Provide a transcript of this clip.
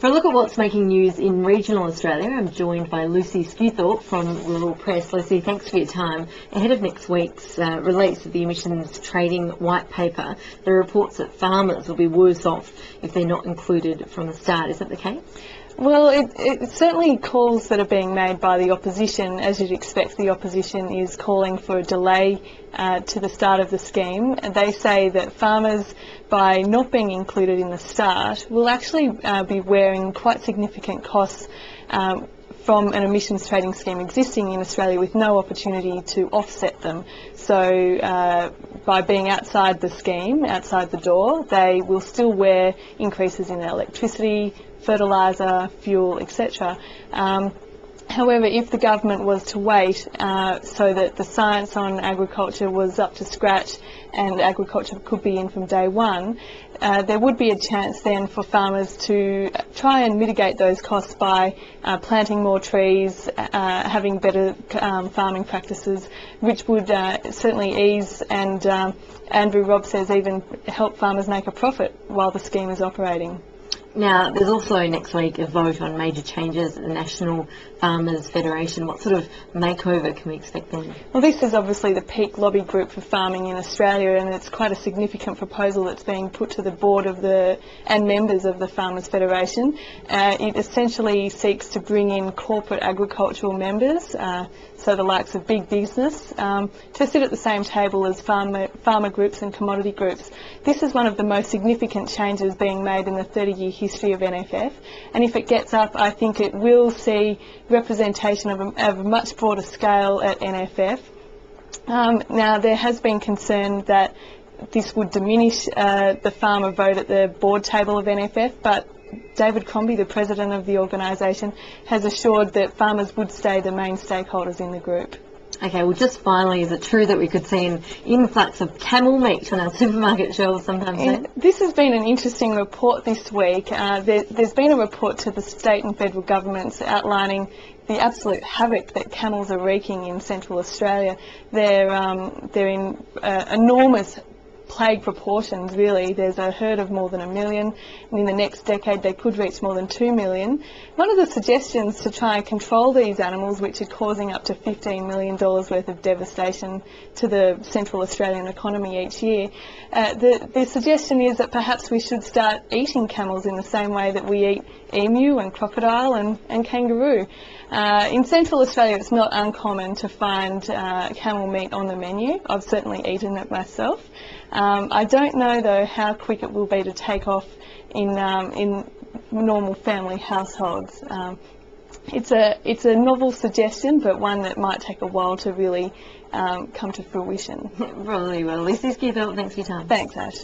For a look at what's making news in regional Australia, I'm joined by Lucy Skuthorp from Rural Press. Lucy, thanks for your time. Ahead of next week's release of the emissions trading white paper, there are reports that farmers will be worse off if they're not included from the start. Is that the case? Well, it's certainly calls that are being made by the opposition. As you'd expect, the opposition is calling for a delay to the start of the scheme. And they say that farmers, by not being included in the start, will actually be wearing quite significant costs from an emissions trading scheme existing in Australia with no opportunity to offset them. So by being outside the scheme, outside the door, they will still wear increases in electricity, fertiliser, fuel, etc. However, if the government was to wait so that the science on agriculture was up to scratch and agriculture could be in from day one, there would be a chance then for farmers to try and mitigate those costs by planting more trees, having better farming practices, which would certainly ease and Andrew Robb says even help farmers make a profit while the scheme is operating. Now, there's also next week a vote on major changes at the National Farmers Federation. What sort of makeover can we expect then? Well, this is obviously the peak lobby group for farming in Australia, and it's quite a significant proposal that's being put to the board of and members of the Farmers Federation. It essentially seeks to bring in corporate agricultural members, so the likes of big business, to sit at the same table as farmer groups and commodity groups. This is one of the most significant changes being made in the 30-year history of NFF, and if it gets up, I think it will see representation of a much broader scale at NFF. Now, there has been concern that this would diminish the farmer vote at the board table of NFF, but David Crombie, the president of the organisation, has assured that farmers would stay the main stakeholders in the group. Okay, well, just finally, is it true that we could see an influx of camel meat on our supermarket shelves sometime soon? This has been an interesting report this week. There's been a report to the state and federal governments outlining the absolute havoc that camels are wreaking in Central Australia. They're in enormous plague proportions, really. There's a herd of more than 1 million, and in the next decade they could reach more than 2 million. One of the suggestions to try and control these animals, which are causing up to $15 million worth of devastation to the Central Australian economy each year, the suggestion is that perhaps we should start eating camels in the same way that we eat emu and crocodile and kangaroo. In Central Australia, it's not uncommon to find camel meat on the menu. I've certainly eaten it myself. I don't know, though, how quick it will be to take off in normal family households. It's a novel suggestion, but one that might take a while to really come to fruition. Probably will. Lucy Skuthorp, thanks for your time. Thanks, Ash.